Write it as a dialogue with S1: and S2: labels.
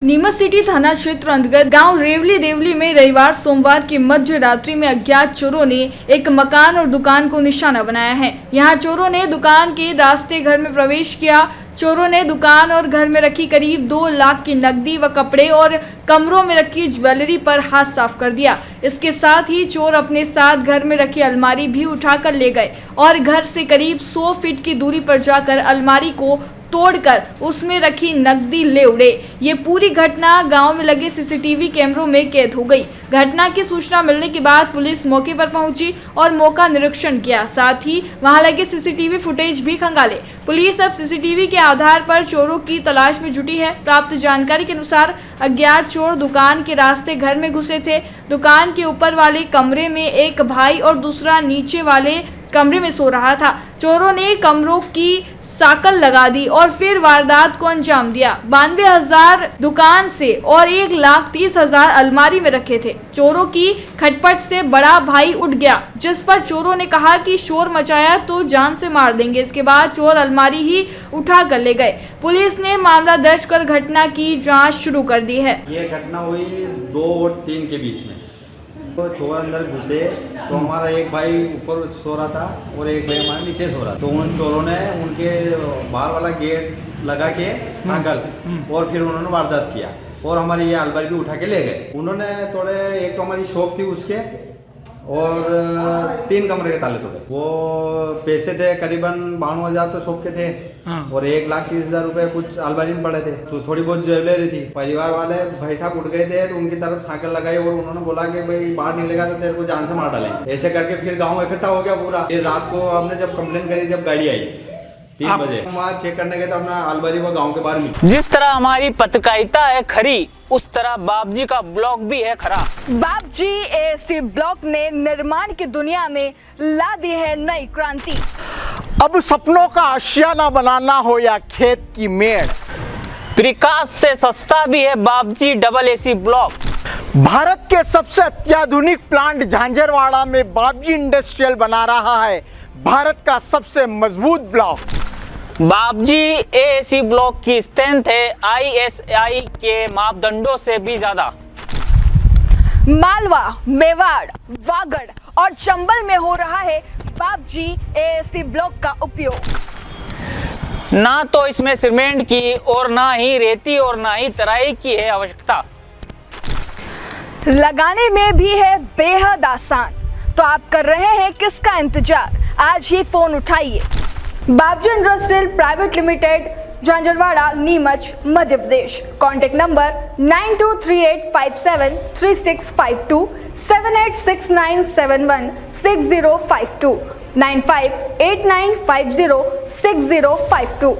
S1: Neemuch city थाना क्षेत्र अंतर्गत गांव रेवली देवली में रविवार सोमवार की मध्य रात्रि में अज्ञात चोरों ने एक मकान और दुकान को निशाना बनाया है। यहां चोरों ने दुकान के रास्ते घर में प्रवेश किया। चोरों ने दुकान और घर में रखी करीब 2 लाख की नकदी व कपड़े और कमरों में रखी ज्वेलरी पर हाथ साफ कर दिया। इसके साथ ही चोर अपने साथ घर में रखी अलमारी भी उठाकर ले गए और घर से करीब 100 फीट की दूरी पर जाकर अलमारी को तोड़कर उसमें रखी नकदी ले उड़े। ये पूरी घटना गांव में लगे सीसीटीवी कैमरों में कैद हो गई। घटना की सूचना मिलने के बाद पुलिस मौके पर पहुंची और मौका निरीक्षण किया, साथ ही वहां लगे सीसीटीवी फुटेज भी खंगाले। पुलिस अब सीसीटीवी के आधार पर चोरों की तलाश में जुटी है। प्राप्त जानकारी के अनुसार अज्ञात चोर दुकान के रास्ते घर में घुसे थे। दुकान के ऊपर वाले कमरे में एक भाई और दूसरा नीचे वाले कमरे में सो रहा था। चोरों ने कमरों की साकल लगा दी और फिर वारदात को अंजाम दिया। 92,000 दुकान से और 1,30,000 अलमारी में रखे थे। चोरों की खटपट से बड़ा भाई उठ गया, जिस पर चोरों ने कहा कि शोर मचाया तो जान से मार देंगे। इसके बाद चोर अलमारी ही उठा कर ले गए। पुलिस ने मामला दर्ज कर घटना की जांच शुरू कर दी है।
S2: ये घटना हुई 2 और 3 के बीच में। तो चोर अंदर घुसे तो हमारा एक भाई ऊपर सो रहा था और एक भाई हमारे नीचे सो रहा था। तो उन चोरों ने उनके बाहर वाला गेट लगा के सांकल और फिर उन्होंने वारदात किया और हमारी ये अलमारी भी उठा के ले गए। उन्होंने तोड़े, एक तो हमारी शॉप थी उसके और 3 कमरे के ताले तोड़े। वो पैसे थे करीबन 92,000 तो शॉप के थे और 1,30,000 रुपए कुछ अलमारी में पड़े थे। तो थोड़ी बहुत ज्वेलरी थी। परिवार वाले भाई साहब उठ गए थे तो उनकी तरफ सांकल लगाई और उन्होंने बोला कि भाई बाहर निकलेगा तो तेरे को जान से मार डालेंगे। ऐसे करके फिर गाँव इकट्ठा हो गया पूरा। फिर रात को हमने जब कंप्लेन करी, जब गाड़ी आई 3 बजे, वहाँ चेक करने गए तो अपना अलमारी वो गाँव के बाहर मिली।
S3: जिस तरह हमारी पत्रकारिता है खरी, उस तरह बाबजी का ब्लॉग भी है खरा।
S4: बाबजी एएससी ब्लॉक ने निर्माण की दुनिया में ला दी है नई क्रांति।
S5: अब सपनों का आशियाना बनाना हो या खेत की मेड़,
S3: प्रकाश से सस्ता भी है बाबजी डबल एसी ब्लॉक।
S5: भारत के सबसे अत्याधुनिक प्लांट झांझरवाड़ा में बाबजी इंडस्ट्रियल बना रहा है भारत का सबसे मजबूत ब्लॉक।
S3: बाबजी एएसी ब्लॉक की स्ट्रेंथ है ISI के मापदंडों से भी ज्यादा।
S4: मालवा, मेवाड़, वागड़ और चंबल में हो रहा है बाबजी एएससी ब्लॉक का उपयोग।
S3: ना तो इसमें सीमेंट की और ना ही रेती और ना ही तराई की है आवश्यकता।
S4: लगाने में भी है बेहद आसान। तो आप कर रहे हैं किसका इंतजार? आज ही फोन उठाइए। Babji industrial private limited, Jhanjharwada, Neemuch, Madhya Pradesh. Contact number 9238573652, 7869716052, 9589506052।